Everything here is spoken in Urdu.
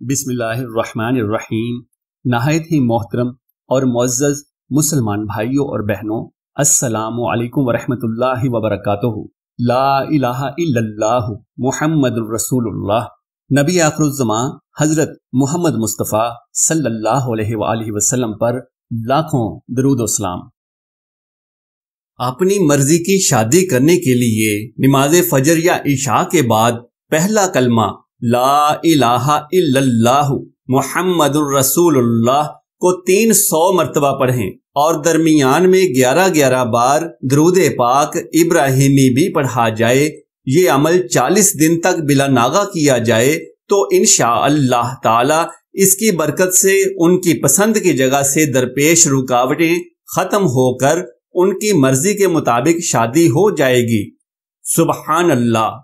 بسم اللہ الرحمن الرحیم۔ نہایت ہی محترم اور معزز مسلمان بھائیوں اور بہنوں، السلام علیکم ورحمۃ اللہ وبرکاتہ۔ لا الہ الا اللہ محمد الرسول اللہ۔ نبی آخر الزمان حضرت محمد مصطفیٰ صلی اللہ علیہ وآلہ وسلم پر لاکھوں درود و سلام۔ اپنی مرضی کی شادی کرنے کے لیے نماز فجر یا عشاء کے بعد پہلا کلمہ لا الہ الا اللہ محمد الرسول اللہ کو 300 مرتبہ پڑھیں اور درمیان میں 11 بار درود پاک ابراہیمی بھی پڑھا جائے۔ یہ عمل 40 دن تک بلا ناغہ کیا جائے تو انشاءاللہ تعالی اس کی برکت سے ان کی پسند کی جگہ سے درپیش رکاوٹیں ختم ہو کر ان کی مرضی کے مطابق شادی ہو جائے گی۔ سبحان اللہ۔